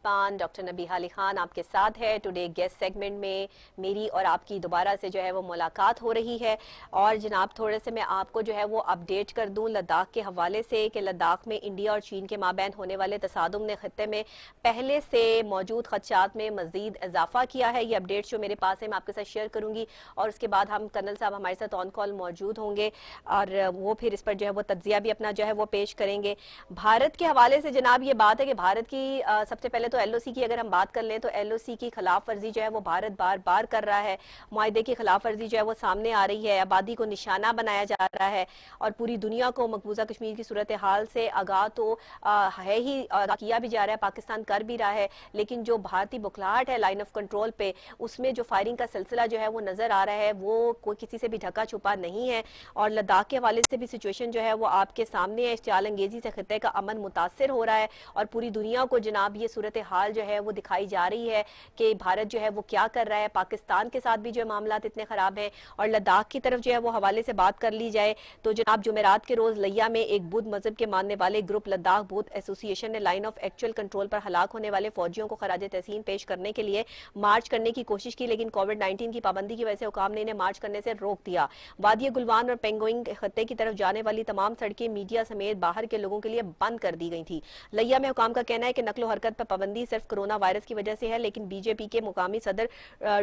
मेज़बान डॉक्टर नबीहा अली खान आपके साथ है। टुडे गेस्ट सेगमेंट में मेरी और आपकी दोबारा से जो है वो मुलाकात हो रही है। और जनाब थोड़े से मैं आपको जो है वो अपडेट कर दूं लद्दाख के हवाले से कि लद्दाख में इंडिया और चीन के माबैन होने वाले तसादुम ने खत्ते में पहले से मौजूद खदशात में मजीद इजाफा किया है। ये अपडेट जो मेरे पास है मैं आपके साथ शेयर करूंगी और उसके बाद हम कर्नल साहब हमारे साथ ऑन कॉल मौजूद होंगे और वो फिर इस पर जो है वो तज्जिया भी अपना जो है वो पेश करेंगे। भारत के हवाले से जनाब ये बात है कि भारत की सबसे पहले तो एलओसी की अगर हम बात कर लें तो एलओसी की खिलाफ वर्जी जो है वो भारत बार बार कर रहा है। मुआहदे की खिलाफ वर्जी जो है वो सामने आ रही है, आबादी को निशाना बनाया जा रहा है और पूरी दुनिया को मकबूजा कश्मीर की सूरत हाल से आगाह तो है ही, आगाह किया भी जा रहा है, पाकिस्तान कर भी रहा है। लेकिन जो भारतीय बुखलाहट है लाइन ऑफ कंट्रोल पे, उसमें जो फायरिंग का सिलसिला जो है वो नजर आ रहा है वो कोई किसी से भी ढका छुपा नहीं है। और लद्दाख के हवाले से भी सिचुएशन जो है वो आपके सामने है। इश्तियाल अंगेजी से खित्ते का अमन मुतासर हो रहा है और पूरी दुनिया को जनाब ये सूरत हाल जो है वो दिखाई जा रही है कि भारत जो है वो क्या कर रहा है। पाकिस्तान के साथ भी जो मामला इतने खराब हैं। और लद्दाख की तरफ जो है वो हवाले से बात कर ली जाए तो जनाब जुमेरात के रोज लिया में एक बुद्ध मजहब के मानने वाले ग्रुप लद्दाख बुद्ध एसोसिएशन ने लाइन ऑफ एक्चुअल कंट्रोल पर हलाक होने वाले फौजियों को खराज तहसीन पेश करने के लिए मार्च करने की कोशिश की, लेकिन कोविड-19 की पाबंदी की वजह से हुकाम ने इन्हें मार्च करने से रोक दिया। वादी गुलवान और पेंगोइंग खत्ते की तरफ जाने वाली तमाम सड़कें मीडिया समेत बाहर के लोगों के लिए बंद कर दी गई थी। लिया में हुकाम का कहना है कि नकलो हरकत पर पाबंदी सिर्फ कोरोना वायरस की वजह से है, लेकिन बीजेपी के मुकामी सदर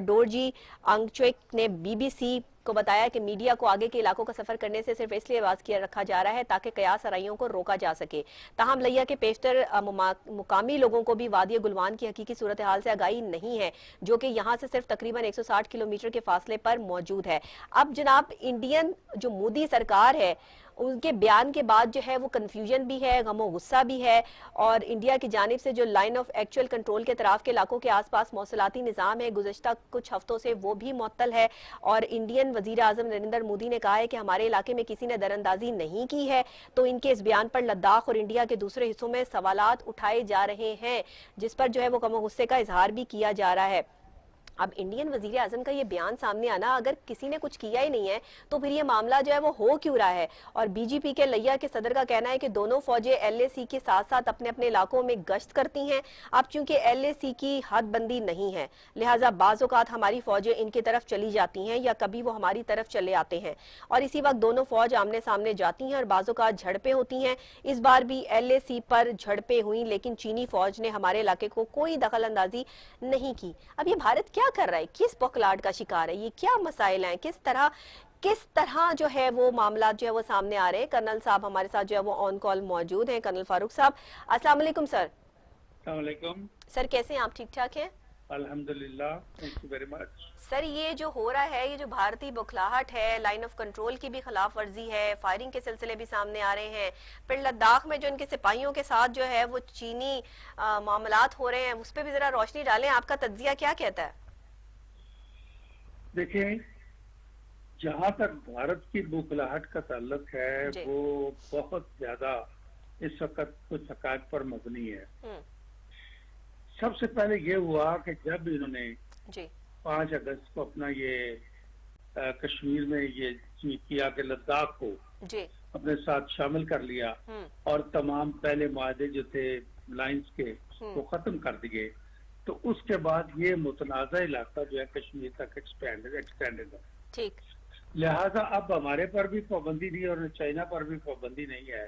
डोरजी आंगचुक ने बीबीसी को बताया कि मीडिया को आगे के इलाकों का सफर करने से सिर्फ इसलिए आवाज किया रखा जा रहा है ताकि कयास आराइयों को रोका जा सके। ताहम लिया के पेशतर मुकामी लोगों को भी वादी गुलवान की हकीकी सूरत हाल से आगाही नहीं है, जो कि यहाँ से सिर्फ तकरीबन 160 किलोमीटर के फासले पर मौजूद है। अब जनाब इंडियन जो मोदी सरकार है उनके बयान के बाद जो है वो कंफ्यूजन भी है, गमो गुस्सा भी है और इंडिया की जानिब से जो लाइन ऑफ एक्चुअल कंट्रोल के तरफ के इलाकों के आसपास मौसलाती निज़ाम है गुज़श्ता कुछ हफ्तों से वो भी मुअत्तल है। और इंडियन वजीर आजम नरेंद्र मोदी ने कहा है कि हमारे इलाके में किसी ने दरअंदाजी नहीं की है। तो इनके इस बयान पर लद्दाख और इंडिया के दूसरे हिस्सों में सवालात उठाए जा रहे हैं, जिस पर जो है वो गमो गुस्से का इजहार भी किया जा रहा है। अब इंडियन वजीर आजम का ये बयान सामने आना, अगर किसी ने कुछ किया ही नहीं है तो फिर ये मामला जो है वो हो क्यों रहा है। और बीजेपी के लिया के सदर का कहना है कि दोनों फौजें एलएसी के साथ साथ अपने अपने इलाकों में गश्त करती हैं। अब चूंकि एलएसी की हदबंदी नहीं है लिहाजा बाज़ औक़ात हमारी फौजें इनकी तरफ चली जाती हैं या कभी वो हमारी तरफ चले आते हैं और इसी वक्त दोनों फौज आमने सामने जाती हैं और बाज़ औक़ात झड़पें होती हैं। इस बार भी एलएसी पर झड़पें हुई, लेकिन चीनी फौज ने हमारे इलाके को कोई दखल अंदाजी नहीं की। अब ये भारत क्या कर रहा है, किस बौखलाहट का शिकार है, ये क्या मसाइल हैं, किस तरह जो है वो मामला जो है वो सामने आ रहे हैं। कर्नल साहब हमारे साथ जो है वो ऑन कॉल मौजूद हैं। कर्नल फारूक साहब अस्सलाम वालेकुम सर। अस्सलाम वालेकुम सर कैसे हैं आप, ठीक ठाक हैं? अल्हम्दुलिल्लाह, thank you very much. Sir ये जो हो रहा है, ये जो भारतीय बौखलाहट है, लाइन ऑफ कंट्रोल की भी खिलाफ वर्जी है, फायरिंग के सिलसिले भी सामने आ रहे हैं, फिर लद्दाख में जो इनके सिपाहियों के साथ जो है वो चीनी मामलात हो रहे हैं, उस पर भी जरा रोशनी डालें। आपका तज्जिया क्या कहता है? देखिए, जहाँ तक भारत की बौखलाहट का ताल्लुक है वो बहुत ज्यादा इस वक्त कुछ हकायक पर मबनी है। सबसे पहले ये हुआ कि जब इन्होंने 5 अगस्त को अपना ये कश्मीर में ये किया कि लद्दाख को अपने साथ शामिल कर लिया और तमाम पहले मुआहदे जो थे लाइंस के वो खत्म कर दिए, तो उसके बाद ये मुतनाज़ा इलाका जो है कश्मीर तक एक्सटेंडेड है। ठीक। लिहाजा अब हमारे पर भी पाबंदी नहीं और चाइना पर भी पाबंदी नहीं है,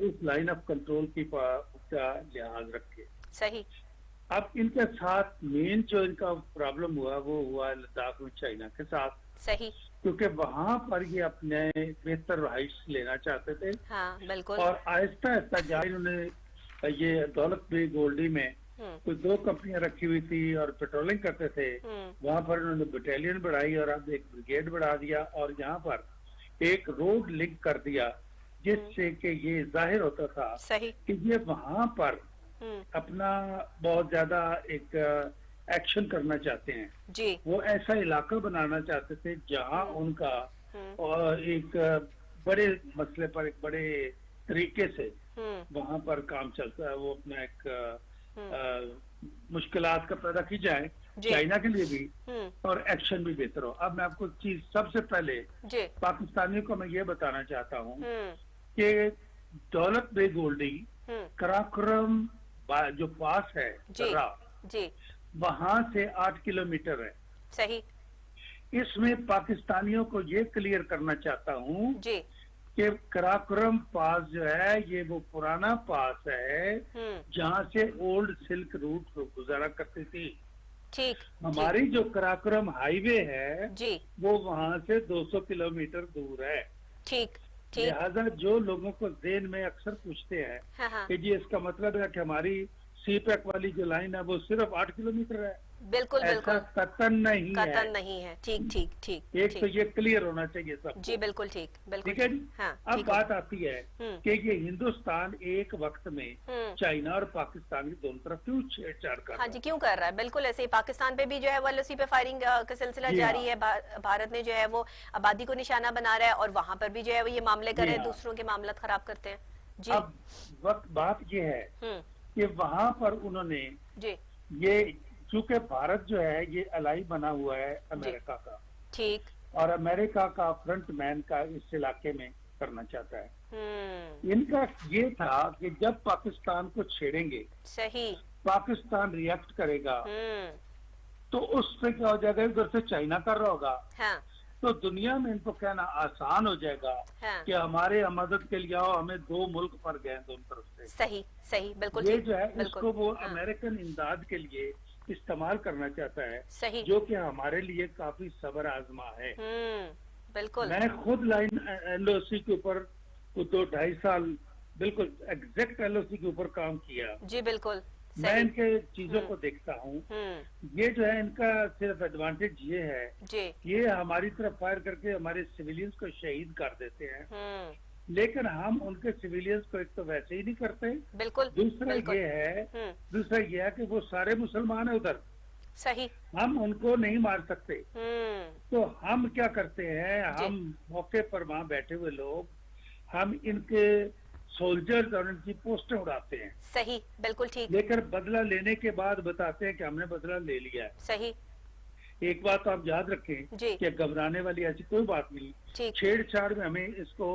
इस लाइन ऑफ कंट्रोल की का लिहाज रखे। सही। अब इनके साथ मेन जो इनका प्रॉब्लम हुआ वो हुआ लद्दाख में चाइना के साथ। सही। क्योंकि वहां पर ये अपने बेहतर रहाइश लेना चाहते थे। हाँ, बिल्कुल। और आहिस्ता आहिस्ता जहाँ इन्होंने ये दौलत बेग गोल्डी में कोई 2 कंपनियां रखी हुई थी और पेट्रोलिंग करते थे, वहां पर उन्होंने बटालियन बढ़ाई और अब एक ब्रिगेड बढ़ा दिया और यहाँ पर एक रोड लिंक कर दिया, जिससे कि ये जाहिर होता था कि ये वहां पर अपना बहुत ज्यादा एक एक्शन करना चाहते हैं जी। वो ऐसा इलाका बनाना चाहते थे जहां उनका और एक बड़े मसले पर एक बड़े तरीके से वहां पर काम चलता है। वो अपना एक मुश्किलात का पैदा की जाए चाइना के लिए भी और एक्शन भी बेहतर हो। अब मैं आपको चीज सबसे पहले पाकिस्तानियों को मैं ये बताना चाहता हूँ कि दौलत बेग गोल्डी, कराकोरम, जो पास है जी दर्रा, जी वहां से 8 किलोमीटर है। सही इसमें पाकिस्तानियों को ये क्लियर करना चाहता हूँ जी कि कराकोरम पास जो है ये वो पुराना पास है हम्म जहाँ से ओल्ड सिल्क रूट गुजारा करती थी। ठीक ठीक हमारी जो कराकोरम हाईवे है जी वो वहां से 200 किलोमीटर दूर है। ठीक ठीक लिहाजा जो लोगों को जेन में अक्सर पूछते हैं हाँ हाँ कि जी इसका मतलब है कि हमारी सी पैक वाली जो लाइन है वो सिर्फ 8 किलोमीटर है, बिल्कुल ऐसा बिल्कुल कतन नहीं है। कतन नहीं है। ठीक ठीक ठीक एक तो ठीक ये क्लियर होना चाहिए सबको। जी बिल्कुल ठीक बिल्कुल ठीक है ठीक जी। हाँ अब ठीक हो बात गया। आती है हम्म कि ये हिंदुस्तान एक वक्त में हम्म चाइना और पाकिस्तान की दोनों तरफ क्यों छेड़छाड़ कर हाँ रहा जी है। क्यों कर रहा है, बिल्कुल ऐसे ही पाकिस्तान पे भी जो है वो एलओसी पे फायरिंग का सिलसिला जी जारी हाँ। है। भारत ने जो है वो आबादी को निशाना बना रहा है और वहां पर भी जो है वो ये मामले कर जी रहे हैं, हाँ। दूसरों के मामला खराब करते हैं। जी अब वक्त बात ये है हम्म कि वहां पर उन्होंने जी ये, चूंकि भारत जो है ये अलाई बना हुआ है जी अमेरिका का, ठीक और अमेरिका का फ्रंट मैन का इस इलाके में करना चाहता है। हम्म इनका ये था कि जब पाकिस्तान को छेड़ेंगे, सही पाकिस्तान रिएक्ट करेगा, हम्म तो उससे क्या हो जाएगा, उधर से चाइना कर रहा होगा, हाँ तो दुनिया में इनको कहना आसान हो जाएगा हाँ कि हमारे मदद के लिए आओ, हमें दो मुल्क पर गए दोनों तरफ से। सही सही बिल्कुल ये ठीक जो है बिल्कुल इसको वो हाँ अमेरिकन इमदाद के लिए इस्तेमाल करना चाहता है, सही जो कि हमारे लिए काफी सबर आजमा है। बिल्कुल मैं खुद लाइन एलओसी के ऊपर को 2-2.5 साल बिल्कुल एग्जैक्ट एलओसी के ऊपर काम किया। जी बिल्कुल मैं सही इनके चीजों को देखता हूँ, ये जो है इनका सिर्फ एडवांटेज ये है, जी ये हमारी तरफ फायर करके हमारे सिविलियंस को शहीद कर देते हैं, लेकिन हम उनके सिविलियंस को एक तो वैसे ही नहीं करते, बिल्कुल दूसरा बिल्कुल ये है कि वो सारे मुसलमान है उधर, सही हम उनको नहीं मार सकते। तो हम क्या करते हैं, जी हम मौके पर वहां बैठे हुए लोग, हम इनके सोल्जर्स और इनकी पोस्टें उड़ाते हैं, सही बिल्कुल ठीक लेकर बदला लेने के बाद बताते हैं कि हमने बदला ले लिया है। सही एक बात तो आप याद रखें जी कि घबराने वाली ऐसी कोई बात नहीं, ठीक छेड़छाड़ में हमें इसको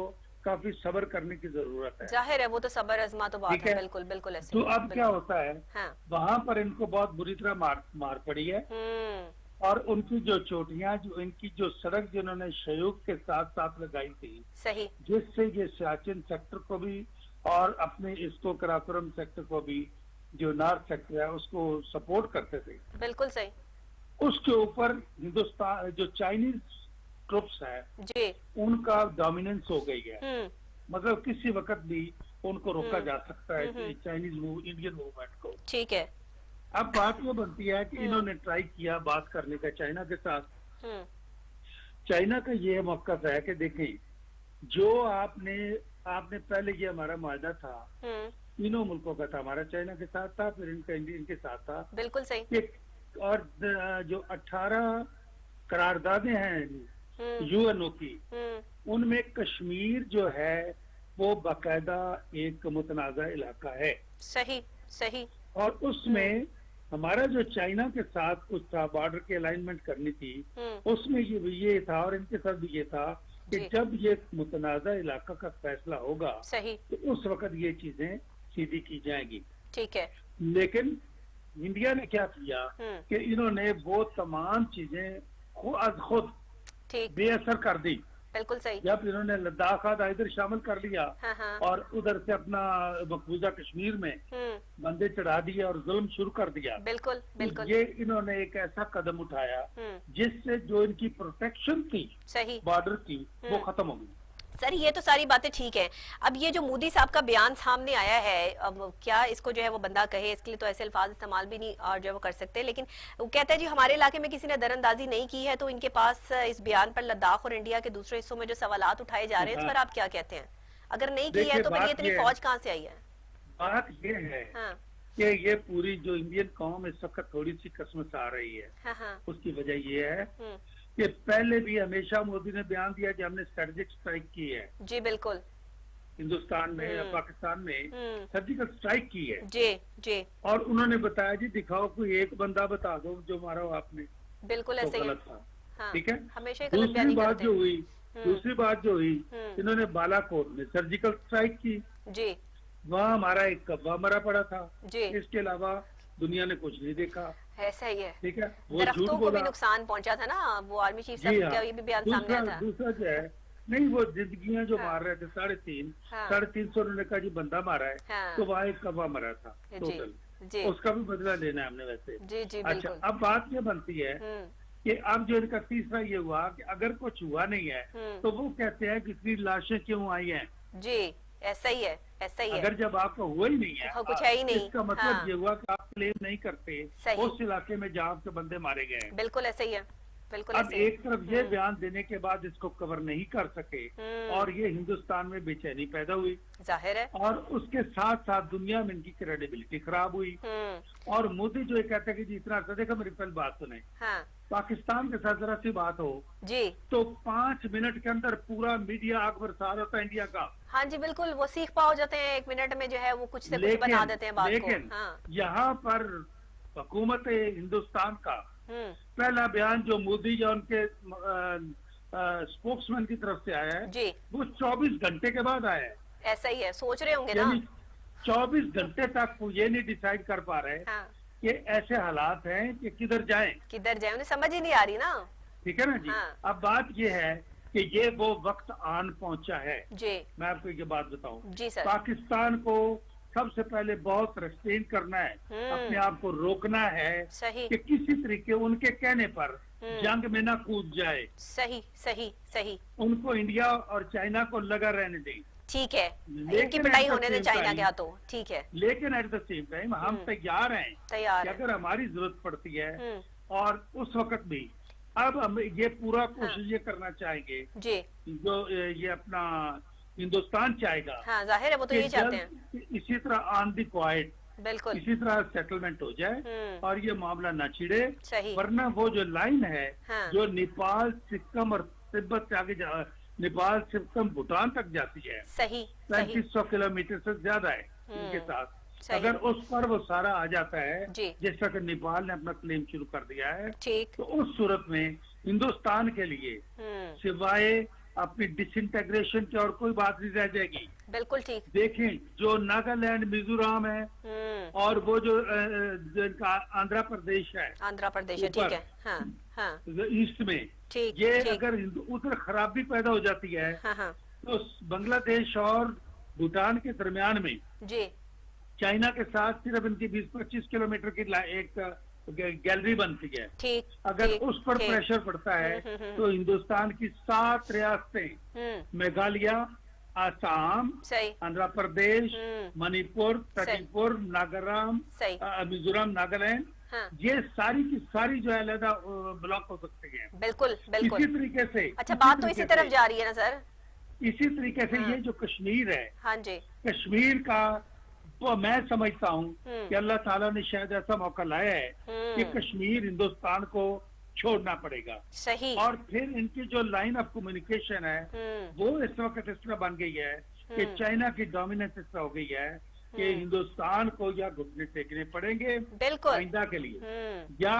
काफी सब्र करने की जरूरत है। जाहिर है वो तो सबर आजमा तो बात ठीक है, है। बिल्कुल बिल्कुल ऐसे तो ही, अब क्या बिल्कुल होता है, हाँ वहां पर इनको बहुत बुरी तरह मार पड़ी है, और उनकी जो चोटियां, जो इनकी जो सड़क जिन्होंने सहयोग के साथ साथ लगाई थी, सही जिससे ये सियाचिन सेक्टर को भी और अपने इसको कराकोरम सेक्टर को भी, जो नॉर्थ सेक्टर है उसको सपोर्ट करते थे, बिल्कुल सही उसके ऊपर हिंदुस्तान जो चाइनीज ट्रुप्स है जी उनका डोमिनेंस हो गई है। मतलब किसी वक्त भी उनको रोका जा सकता है चाइनीज इंडियन मूवमेंट को। ठीक है अब बात ये बनती है कि इन्होंने ट्राई किया बात करने का चाइना के साथ। चाइना का ये मौकफ है कि देखें, जो आपने पहले ये हमारा मायदा था, तीनों मुल्कों का था, हमारा चाइना के साथ था, फिर इनके साथ था, बिल्कुल सही और जो 18 करारदादें हैं यूएनओ की, उनमें कश्मीर जो है वो बाकायदा एक मुतनाज़ा इलाका है। सही सही और उसमें हमारा जो चाइना के साथ कुछ था, बॉर्डर की अलाइनमेंट करनी थी, उसमें ये था और इनके साथ भी ये था कि जब ये मुतनाज़ा इलाका का फैसला होगा सही तो उस वक्त ये चीजें सीधी की जाएंगी। ठीक है लेकिन इंडिया ने क्या किया कि इन्होंने वो तमाम चीजें खुद ठीक बेअसर कर दी। बिल्कुल सही जब इन्होंने लद्दाख आधा इधर शामिल कर लिया, हाँ। और उधर से अपना मकबूजा कश्मीर में बंदे चढ़ा दिए और जुल्म शुरू कर दिया, बिल्कुल बिल्कुल ये इन्होंने एक ऐसा कदम उठाया जिससे जो इनकी प्रोटेक्शन थी सही बॉर्डर की वो खत्म हो गई। सर ये तो सारी बातें ठीक है। अब ये जो मोदी साहब का बयान सामने आया है, अब क्या इसको जो है वो बंदा कहे, इसके लिए तो ऐसे अल्फाज इस्तेमाल भी नहीं और जो है वो कर सकते, लेकिन वो कहता है जी हमारे इलाके में किसी ने दरअंदाजी नहीं की है, तो इनके पास इस बयान पर लद्दाख और इंडिया के दूसरे हिस्सों में जो सवालात उठाए जा रहे हैं, इस पर आप क्या कहते हैं? अगर नहीं की है तो फिर ये इतनी फौज कहाँ से आई है? बात ये है कि ये पूरी जो इंडियन कौम इस वक्त थोड़ी सी कसमस आ रही है, उसकी वजह ये है कि पहले भी हमेशा मोदी ने बयान दिया कि हमने स्ट्रेटेजिक स्ट्राइक की है। जी बिल्कुल, हिंदुस्तान में या पाकिस्तान में सर्जिकल स्ट्राइक की है। जी और उन्होंने बताया जी दिखाओ कोई एक बंदा बता दो जो मारा हो आपने, बिल्कुल तो ऐसे गलत था। हाँ, ठीक है। हमेशा दूसरी बात जो हुई इन्होंने बालाकोट में सर्जिकल स्ट्राइक की। जी वहाँ हमारा एक कब्बा मरा पड़ा था, जी। इसके अलावा दुनिया ने कुछ नहीं देखा। ऐसा ही है। ठीक है, वो झूठ दरख्तों को भी बोला। नुकसान पहुंचा था ना, वो आर्मी चीफ जी साहब हाँ। का ये भी बयान सामने दूसरा आया था। दूसरा जो है, नहीं वो जिंदगियां जो हाँ। मार रहे थे 3.5 हाँ। 350 उन्होंने कहा जी बंदा मारा है, हाँ। तो वहाँ एक कब्बा मरा था जी टोटल। जी उसका भी बदला लेना है हमने वैसे। जी जी अच्छा, बिल्कुल। अब बात ये बनती है कि अब जो इनका तीसरा ये हुआ कि अगर कुछ हुआ नहीं है तो वो कहते हैं कि इतनी लाशें क्यों आई हैं। जी ऐसा ही है, ऐसा ही है। अगर जब आपका हुआ ही नहीं है, हाँ, कुछ है ही नहीं। इसका मतलब हाँ। ये हुआ कि आप क्लेम नहीं करते सही। उस इलाके में जहाँ से बंदे मारे गए हैं। बिल्कुल ऐसा ही है, बिल्कुल अब ऐसे ही है। एक तरफ ये बयान देने के बाद इसको कवर नहीं कर सके और ये हिंदुस्तान में बेचैनी पैदा हुई, जाहिर है। और उसके साथ साथ दुनिया में इनकी क्रेडिबिलिटी खराब हुई। और मोदी जो ये कहते हैं कि जी इतना अच्छा, देखो मेरी पहले बात सुने। हाँ। पाकिस्तान के साथ जरा सी बात हो जी तो 5 मिनट के अंदर पूरा मीडिया आग बरसा होता है इंडिया का। हाँ जी बिल्कुल, वो सीख पाओ जाते हैं 1 मिनट में, जो है वो कुछ से कुछ बना देते हैं बात को। लेकिन हाँ। यहाँ पर हुकूमत हिंदुस्तान का पहला बयान जो मोदी या उनके स्पोक्समैन की तरफ से आया है जी, वो 24 घंटे के बाद आया है। ऐसा ही है, सोच रहे होंगे ना। यानी 24 घंटे तक वो ये नहीं डिसाइड कर पा रहे हाँ। कि ऐसे हालात हैं कि किधर जाएं। किधर जाए उन्हें समझ ही नहीं आ रही ना। ठीक है ना जी। हाँ। अब बात ये है कि ये वो वक्त आन पहुंचा है। जी मैं आपको ये बात बताऊं, जी सर। पाकिस्तान को सबसे पहले बहुत रेस्ट्रेन करना है, अपने आप को रोकना है सही कि किसी तरीके उनके कहने पर जंग में ना कूद जाए। सही सही सही। उनको इंडिया और चाइना को लगा रहने दें। ठीक है, लेकिन इनकी पिटाई at the होने दे same चाइना time- के हाथों। ठीक है, लेकिन एट द सेम टाइम हम तैयार हैं तैयार कि है। अगर हमारी जरूरत पड़ती है, और उस वक्त भी अब हम ये पूरा कोशिश ये करना चाहेंगे जी। जो ये अपना हिंदुस्तान चाहेगा हाँ जाहिर है, वो तो कि यही चाहते हैं। जल्द इसी तरह ऑन दी क्वाइट बिल्कुल इसी तरह सेटलमेंट हो जाए और ये मामला न छिड़े। सही। वरना वो जो लाइन है हाँ। जो नेपाल, सिक्किम और तिब्बत से आगे नेपाल, सिक्किम, भूटान तक जाती है, सही सही 3500 किलोमीटर से ज्यादा है इनके साथ। सही। अगर उस पर वो सारा आ जाता है, जी। जिस तरह नेपाल ने अपना क्लेम शुरू कर दिया है, ठीक। तो उस सूरत में हिंदुस्तान के लिए सिवाय अपनी डिसइंटेग्रेशन की और कोई बात नहीं रह जाएगी। बिल्कुल ठीक। देखें जो नागालैंड, मिजोरम है और वो जो इनका आंध्र प्रदेश है, आंध्र प्रदेश है, ठीक है। हाँ हाँ ईस्ट में, ठीक ये ठीक। अगर उधर खराबी पैदा हो जाती है हाँ हाँ तो बांग्लादेश और भूटान के दरमियान में जी। चाइना के साथ सिर्फ इनकी 20-25 किलोमीटर की एक गैलरी बनती है। ठीक। अगर ठीक, उस पर ठीक। प्रेशर पड़ता है तो हिंदुस्तान की 7 रियासतें, मेघालय, आसाम, सही आंध्र प्रदेश, मणिपुर, त्रिपुर, नागालैंड, सही। मिजोरम, नागालैंड, हाँ ये सारी की सारी जो है अलग ब्लॉक हो सकते हैं। बिल्कुल बिल्कुल। इसी तरीके से अच्छा, बात तो इसी तरफ जा रही है ना सर। इसी तरीके से ये जो कश्मीर है, हाँ जी। कश्मीर का वो मैं समझता हूँ कि अल्लाह ताला ने शायद ऐसा मौका लाया है कि कश्मीर हिंदुस्तान को छोड़ना पड़ेगा। सही। और फिर इनकी जो लाइन ऑफ कम्युनिकेशन है वो इस वक्त इस तरह बन गई है कि चाइना की डोमिनेंस इस तरह हो गई है कि हिंदुस्तान को या घुटने टेकने पड़ेंगे बिल्कुल आइंदा के लिए, या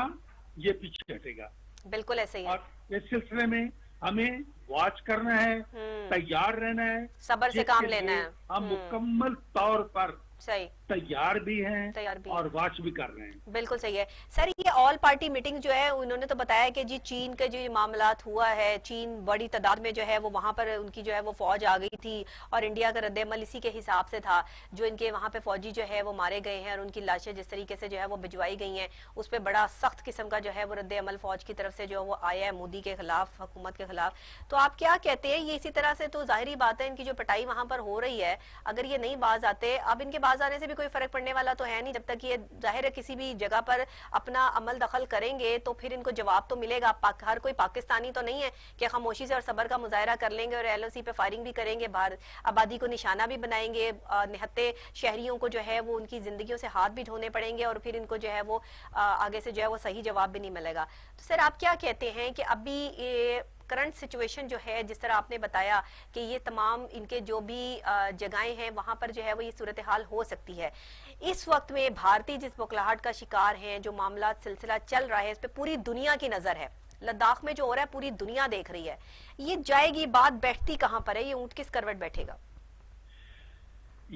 ये पीछे हटेगा। बिल्कुल ऐसे ही है। और इस सिलसिले में हमें वॉच करना है, तैयार रहना है, सब्र से काम लेना है। हम मुकम्मल तौर पर सही। तैयार भी हैं तैयार भी और वॉच भी कर रहे हैं। बिल्कुल सही है सर। ये ऑल पार्टी मीटिंग जो है, उन्होंने तो बताया कि जी चीन के जो ये मामलात हुआ है, चीन बड़ी तादाद में जो है वो वहां पर उनकी जो है वो फौज आ गई थी और इंडिया का रद्द-ए-अमल इसी के हिसाब से था। जो इनके वहां पे फौजी जो है वो मारे गए हैं और उनकी लाशें जिस तरीके से जो है वो भिजवाई गई हैं, उस पर बड़ा सख्त किस्म का जो है वो रद्द-ए-अमल फौज की तरफ से जो वो आया है मोदी के खिलाफ, हुकूमत के खिलाफ। तो आप क्या कहते हैं, ये इसी तरह से तो जाहिर बात है इनकी जो पिटाई वहां पर हो रही है, अगर ये नहीं बाज आते, अब इनके बाज आने से भी कोई फर्क पड़ने वाला तो है नहीं। जब तक ये जाहिर है किसी भी जगह पर अपना अमल दखल करेंगे तो फिर इनको जवाब तो मिलेगा। हर कोई पाकिस्तानी तो नहीं है कि खामोशी से और सब्र का मुजाहरा कर लेंगे और एलओसी पे फायरिंग भी करेंगे, बाहर आबादी को निशाना भी बनाएंगे, निहत्ते शहरियों को जो है वो उनकी जिंदगियों से हाथ भी धोने पड़ेंगे और फिर इनको जो है वो आगे से जो है वो सही जवाब भी नहीं मिलेगा। तो सर आप क्या कहते हैं कि अभी ये करंट सिचुएशन जो है, जिस तरह आपने बताया कि ये तमाम इनके जो भी जगहें हैं वहां पर जो है वो ये सूरत हाल हो सकती है, इस वक्त में भारतीय जिस बौखलाहट का शिकार हैं, जो मामला सिलसिला चल रहा है, इस पे पूरी दुनिया की नजर है। लद्दाख में जो हो रहा है पूरी दुनिया देख रही है। ये जाएगी बात बैठती कहां पर है, ये ऊंट किस करवट बैठेगा?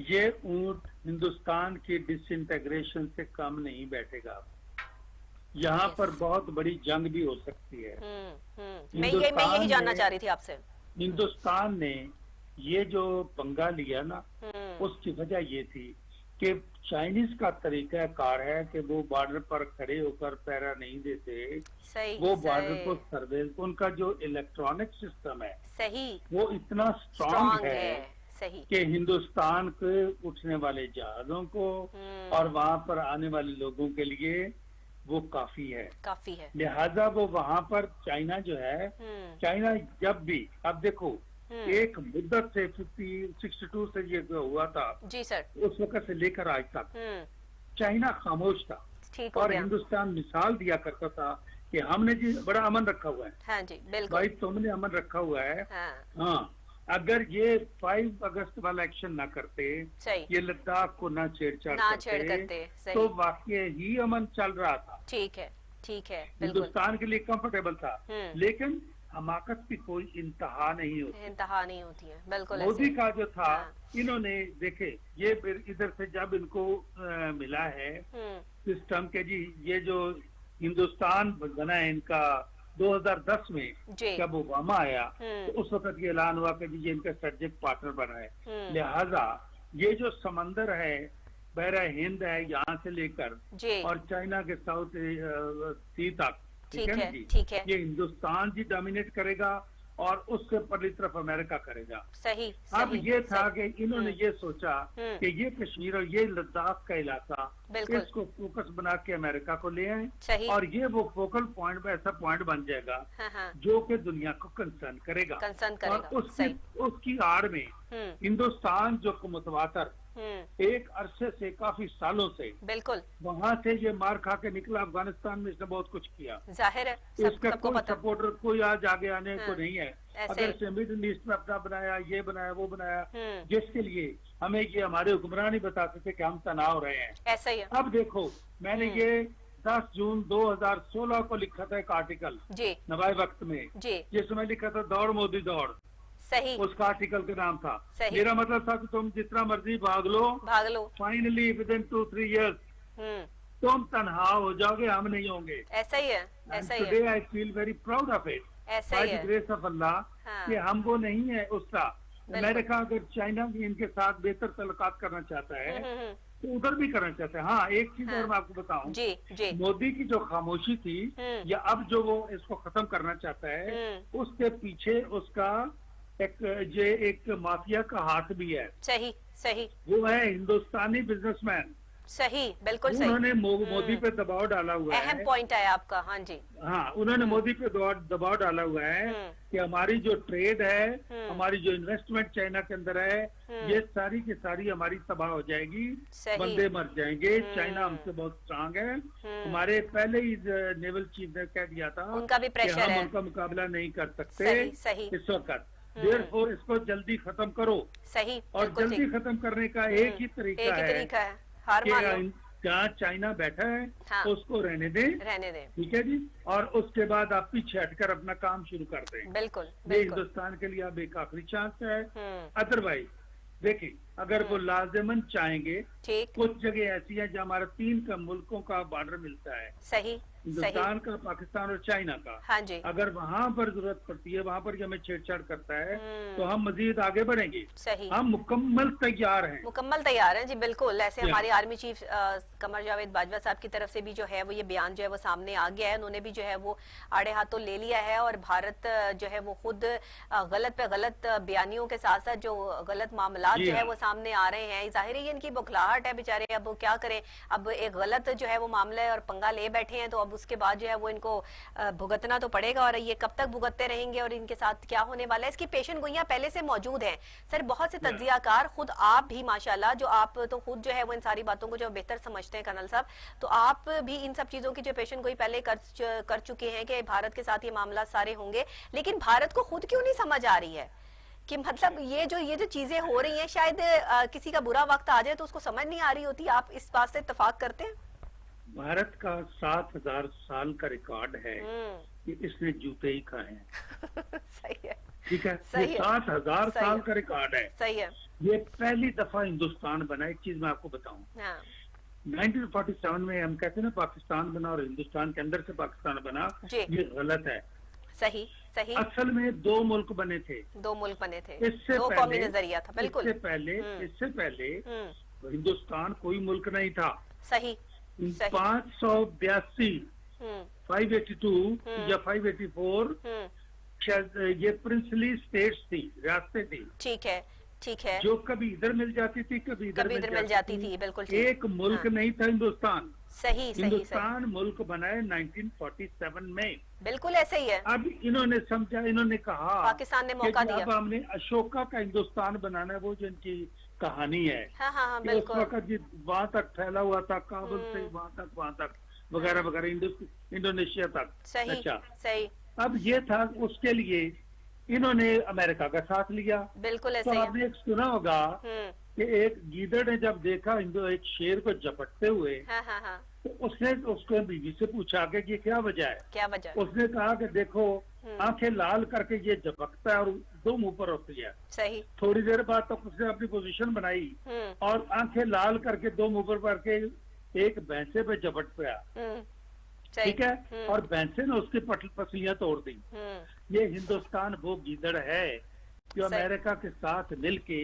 ये ऊंट हिंदुस्तान की डिसइंटेग्रेशन से कम नहीं बैठेगा। यहाँ पर बहुत बड़ी जंग भी हो सकती है। मैं यही जानना चाह रही थी आपसे। हिंदुस्तान ने ये जो पंगा लिया ना, उसकी वजह ये थी कि चाइनीज का तरीका कार है कि वो बॉर्डर पर खड़े होकर पहरा नहीं देते। वो बॉर्डर को सर्वे, उनका जो इलेक्ट्रॉनिक सिस्टम है सही, वो इतना स्ट्रांग है सही कि हिंदुस्तान के उठने वाले जहाजों को और वहां पर आने वाले लोगों के लिए वो काफी है। लिहाजा वो वहां पर चाइना जो है, चाइना जब भी, अब देखो एक मुद्दत से 62 से ये हुआ था जी सर, उस वक्त से लेकर आज तक चाइना खामोश था और हिंदुस्तान मिसाल दिया करता था कि हमने जी बड़ा अमन रखा हुआ है। हाँ जी, बिल्कुल भाई तुमने अमन रखा हुआ है। हाँ, अगर ये 5 अगस्त वाला एक्शन ना करते, ये लद्दाख को ना छेड़छाड़ करते, तो वाकई ही अमन चल रहा था। ठीक है, हिंदुस्तान के लिए कंफर्टेबल था। लेकिन हमाकत की कोई इंतहा नहीं होती है। बिल्कुल मोदी का जो था, इन्होंने देखे ये इधर से जब इनको मिला है सिस्टम के जी, ये जो हिंदुस्तान बना है इनका 2010 में जब ओबामा आया तो उस वक्त ये ऐलान हुआ कि जी ये इनका स्ट्रेटेजिक पार्टनर बना है। लिहाजा ये जो समंदर है, बहरा हिंद है यहाँ से लेकर और चाइना के साउथ सी तक, ठीक है ना जी, ये हिंदुस्तान जी डोमिनेट करेगा और उससे परली तरफ अमेरिका करेगा। अब ये था कि इन्होंने ये सोचा कि ये कश्मीर और ये लद्दाख का इलाका, इसको फोकस बना के अमेरिका को ले आए और ये वो फोकल पॉइंट ऐसा पॉइंट बन जाएगा जो कि दुनिया को कंसर्न करेगा। और उसकी आड़ में हिंदुस्तान जो मुतवातर एक अरसे से, काफी सालों से, बिल्कुल वहाँ से ये मार खा के निकला। अफगानिस्तान में इसने बहुत कुछ किया, जाहिर है इसका कोई सपोर्टर कोई आज आगे आने को नहीं है। अगर से मिडिल ईस्ट में अपना बनाया, ये बनाया, वो बनाया, जिसके लिए हमें ये हमारे हुक्मरान ही बताते थे कि हम तनाव रहे हैं। ऐसा ही है। अब देखो, मैंने ये 10 जून 2016 को लिखा था एक आर्टिकल नवाए वक्त में, जिसमें लिखा था दौड़ मोदी दौड़। सही, उसका आर्टिकल का नाम था। मेरा मतलब था कि तुम जितना मर्जी भाग लो, फाइनली विद इन 2-3 इयर्स तुम तनहा हो जाओगे, हम नहीं होंगे। ऐसा ही है, today I feel very proud of it, by the grace of Allah, कि हम वो नहीं है उसका। अमेरिका अगर चाइना भी इनके साथ बेहतर तल्लुकात करना चाहता है तो उधर भी करना चाहते हैं। हाँ, एक चीज और मैं आपको बताऊं, मोदी की जो खामोशी थी या अब जो वो इसको खत्म करना चाहता है, उसके पीछे उसका एक माफिया का हाथ भी है। सही, वो है हिंदुस्तानी बिजनेसमैन। सही, बिल्कुल सही। उन्होंने मोदी पे दबाव डाला हुआ है। अहम पॉइंट है आपका। हाँ जी, हाँ, उन्होंने मोदी पे दबाव डाला हुआ है कि हमारी जो ट्रेड है, हमारी जो इन्वेस्टमेंट चाइना के अंदर है, ये सारी की सारी हमारी तबाह हो जाएगी, बंदे मर जाएंगे। चाइना हमसे बहुत स्ट्रांग है। हमारे पहले ही नेवल चीफ ने कह दिया था उनका भी प्रेशर है, उनका मुकाबला नहीं कर सकते इस वक्त। देयरफॉर इसको जल्दी खत्म करो। सही, और जल्दी खत्म करने का एक ही तरीका है कि जहाँ चाइना बैठा है उसको रहने दें, ठीक है जी, और उसके बाद आप पीछे हटकर अपना काम शुरू कर दें। बिल्कुल, ये हिंदुस्तान के लिए अब एक आखिरी चांस है। अदरवाइज देखिए, अगर वो लाजिमन चाहेंगे, कुछ जगह ऐसी है जहाँ हमारे 3 मुल्कों का बॉर्डर मिलता है, सही, हिंदुस्तान का, पाकिस्तान और चाइना का। हाँ जी, अगर वहाँ पर जरूरत पड़ती है, वहाँ पर हमें छेड़छाड़ करता है तो हम मजीद आगे बढ़ेंगे। सही, हम मुकम्मल तैयार हैं जी, बिल्कुल। ऐसे हमारे आर्मी चीफ कमर जावेद बाजवा साहब की तरफ से भी जो है वो ये बयान जो है वो सामने आ गया है। उन्होंने भी जो है वो आड़े हाथों ले लिया है और भारत जो है वो खुद गलत पे गलत बयानियों के साथ साथ जो गलत मामला जो है वो सामने आ रहे हैं। जाहिर है इनकी बुखलाहट है बेचारे, अब वो क्या करें। अब एक गलत जो है वो मामला है और पंगा ले बैठे हैं, तो अब उसके बाद जो है वो इनको भुगतना तो पड़ेगा। और ये कब तक भुगतते रहेंगे और इनके साथ क्या होने वाला है, इसकी पेशन गोइयां पहले से मौजूद हैं। सर, बहुत से तज्जियाकार, खुद आप भी माशाल्लाह, जो आप तो खुद जो है वो इन सारी बातों को जो बेहतर समझते हैं कर्नल साहब, तो आप भी इन सब चीजों की जो पेशन गोई पहले कर चुके हैं कि भारत के साथ ये मामला सारे होंगे। लेकिन भारत को खुद क्यों नहीं समझ आ रही है कि मतलब ये जो चीजें हो रही हैं, शायद किसी का बुरा वक्त आ जाए तो उसको समझ नहीं आ रही होती। आप इस बात से इत्तेफाक करते हैं? भारत का 7000 साल का रिकॉर्ड है कि इसने जूते ही खाए हैं। सही है, ठीक है, सही ये है, 7,000 सही साल है, का रिकॉर्ड है। सही है। ये पहली दफा हिंदुस्तान बना। एक चीज मैं आपको बताऊं, हाँ 1947 में हम कहते हैं ना पाकिस्तान बना और हिंदुस्तान के अंदर से पाकिस्तान बना, जी, ये गलत है। सही सही। असल में दो मुल्क बने थे, दो मुल्क बने थे, इससे दो पहले कौमी नजरिया था, बिल्कुल। इससे पहले हम्म, हिंदुस्तान कोई मुल्क नहीं था। सही सही। 582 हम्म 582 या 584 हम्म, शायद ये प्रिंसली स्टेट्स थी, रियासतें थी, ठीक है ठीक है। जो कभी इधर मिल जाती थी, कभी इधर मिल जाती थी, बिल्कुल ठीक। एक मुल्क हाँ, नहीं था हिंदुस्तान। सही सही सही, हिंदुस्तान मुल्क बना है 1947 में। बिल्कुल ऐसे ही है। अब इन्होंने समझा, इन्होंने कहा पाकिस्तान ने कि मौका अब दिया। हमने अशोका का हिंदुस्तान बनाना है, वो जो इनकी कहानी है हाँ हाँ हाँ, कि उस बिल्कुल। वक्त जी वहां तक फैला हुआ था, काबुल से वहां तक वगैरह वगैरह, इंडोनेशिया तक। सही अच्छा, सही, अब ये था, उसके लिए इन्होंने अमेरिका का साथ लिया। बिल्कुल तो ऐसे ही है। आपने एक सुना होगा हम्म, कि एक गीदड़ ने जब देखा एक शेर को झपटते हुए, हाँ हाँ हाँ, तो उसने उसको बीवी से पूछा कि ये क्या वजह है। क्या वजह। उसने कहा कि देखो, आंखें लाल करके ये झपकता है और दुम ऊपर होती है। सही। थोड़ी देर बाद तक उसने अपनी पोजीशन बनाई और आंखें लाल करके दुम ऊपर करके एक भैंसे पे झपट पाया, सही। ठीक है, और भैंसे ने उसकी पसलियां तोड़ दी। ये हिंदुस्तान वो गीदड़ है जो सही। अमेरिका के साथ मिलके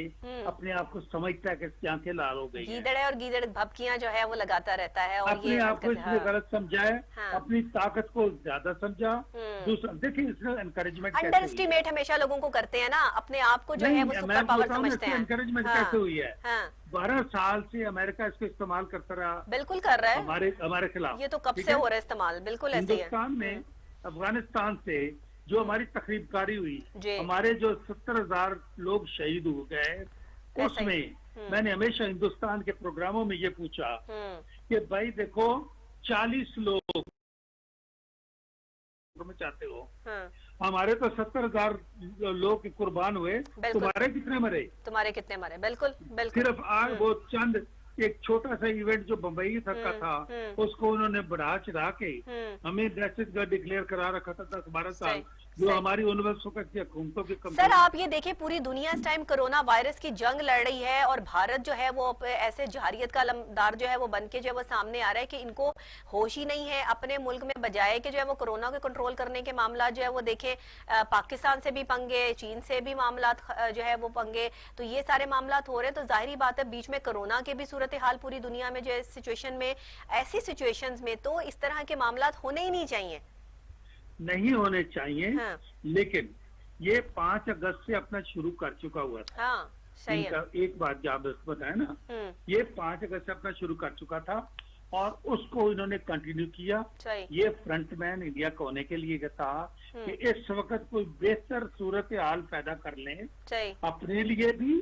अपने आप को समझता है कि इसकी आंखें लाल हो गई हैं। गीदड़ है और गीदड़ भपकियां जो है वो लगाता रहता है, और अपने ये आप को इसने गलत समझा है, हाँ। अपनी ताकत को ज्यादा समझा। दूसरा देखिए, इसने एनकरेजमेंट अंडर एस्टिमेट हमेशा लोगों को करते हैं ना, अपने आप को जो है वो सुपर पावर समझते हैं। एनकरेजमेंट हाँ, कैसे हुई है? हाँ, 12 साल से अमेरिका इसको इस्तेमाल करता रहा, बिल्कुल कर रहा है। हमारे खिलाफ। ये तो कब ठीक से है? हो रहा है इस्तेमाल, बिल्कुल ऐसे ही है। हिंदुस्तान में अफगानिस्तान से जो हमारी तकरीबकारी हुई, जी। हमारे जो 70,000 लोग शहीद हो गए, उसमें मैंने हमेशा हिंदुस्तान के प्रोग्रामों में ये पूछा कि भाई देखो, 40 लोग में चाहते हो, हमारे तो 70,000 लोग कुर्बान हुए, तुम्हारे कितने मरे? तुम्हारे कितने मरे, बिल्कुल बिल्कुल। सिर्फ आज वो चंद एक छोटा सा इवेंट जो बम्बई तक का था, उसको उन्होंने बढ़ा चढ़ा के हमें दहशतगर्द डिक्लेयर करा रखा था 10-12 साल, जो हमारी उन वक्त की हुकूमतों की सर आप ये देखिए, पूरी दुनिया इस टाइम कोरोना वायरस की जंग लड़ रही है, और भारत जो है वो ऐसे जहारियत का अलमदार जो है वो बन के जो है वो सामने आ रहा है कि इनको होश ही नहीं है अपने मुल्क में, बजाय कि जो है वो कोरोना को कंट्रोल करने के मामला जो है वो देखें, पाकिस्तान से भी पंगे, चीन से भी मामला जो है वो पंगे, तो ये सारे मामला हो रहे हैं। तो जाहिर बात है बीच में कोरोना के भी सूरत हाल पूरी दुनिया में जो है सिचुएशन में, ऐसी सिचुएशंस में तो इस तरह के मामला होने ही नहीं चाहिए, नहीं होने चाहिए। हाँ। लेकिन ये 5 अगस्त से अपना शुरू कर चुका हुआ था। हाँ, सही है। एक बात जो आप बताया ना, ये 5 अगस्त से अपना शुरू कर चुका था और उसको इन्होंने कंटिन्यू किया। ये फ्रंटमैन इंडिया को होने के लिए था कि इस वक्त कोई बेहतर सूरत हाल पैदा कर लें अपने लिए भी,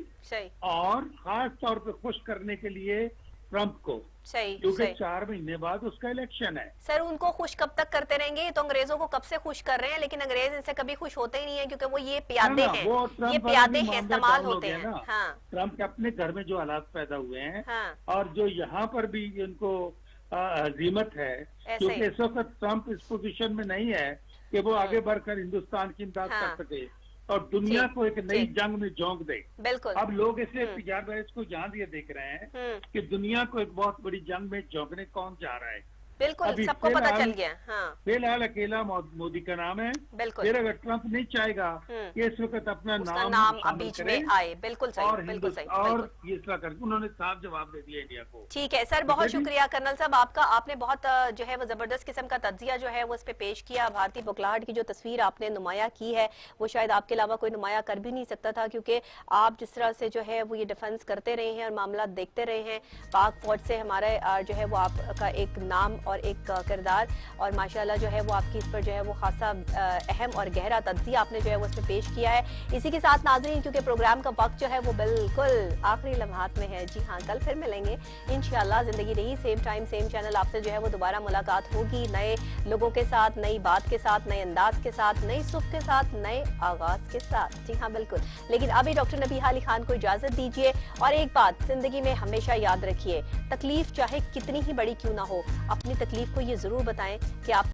और खास तौर पे खुश करने के लिए ट्रंप को, क्योंकि 4 महीने बाद उसका इलेक्शन है। सर उनको खुश कब तक करते रहेंगे? तो अंग्रेजों को कब से खुश कर रहे हैं, लेकिन अंग्रेज इनसे कभी खुश होते ही नहीं है, क्योंकि वो ये प्यादे हैं, ये प्यादे हैं, इस्तेमाल होते हैं। हाँ। ट्रंप के अपने घर में जो हालात पैदा हुए हैं, हाँ। और जो यहाँ पर भी इनको हजीमत है, क्योंकि इस वक्त ट्रंप इस पोजीशन में नहीं है कि वो आगे बढ़कर हिंदुस्तान की इमदाद कर सके और दुनिया को एक नई जंग में झोंक दे। बिल्कुल। अब लोग इसे तजारबा इसको यहाँ दिए देख रहे हैं कि दुनिया को एक बहुत बड़ी जंग में झोंकने कौन जा रहा है। बिल्कुल, सबको पता चल गया। हाँ। फिलहाल अकेला मोदी का नाम है। बिल्कुल। फिर अगर ट्रंप नहीं चाहेगा कि इस वक्त अपना नाम बीच में आए, बिल्कुल सही, और बिल्कुल सही, और ये इसला करके उन्होंने साफ जवाब दे दिया इंडिया को। ठीक है सर, बहुत शुक्रिया कर्नल साहब आपका। आपने बहुत जो है वो जबरदस्त किस्म का तज्जिया जो है वो इस पे पेश किया। भारतीय बुखलाहट की जो तस्वीर आपने नुमाया की है वो शायद आपके अलावा कोई नुमाया कर भी नहीं सकता था, क्योंकि आप जिस तरह से जो है वो ये डिफेंस करते रहे हैं और मामला देखते रहे हैं। पाक फौज से हमारे जो है वो आपका एक नाम और एक किरदार, और माशाल्लाह जो है वो आपकी इस पर जो है वो खासा अहम और गहरा तज्जिया आपने जो है वो इसमें पेश किया है। इसी के साथ नाज़रीन, क्योंकि प्रोग्राम का वक्त जो है वो बिल्कुल आखिरी लम्हात में है, जी हाँ, कल फिर मिलेंगे इंशाल्लाह। जिंदगी रही सेम टाइम सेम चैनल, आपसे जो है वो दोबारा मुलाकात होगी नए लोगों के साथ, नई बात के साथ, नए अंदाज के साथ, नई सुख के साथ, नए आगाज के साथ। जी हाँ बिल्कुल। लेकिन अभी डॉक्टर नबीहा अली खान को इजाजत दीजिए, और एक बात जिंदगी में हमेशा याद रखिए, तकलीफ चाहे कितनी ही बड़ी क्यों ना हो, अपनी तकलीफ को ये जरूर बताएं कि आप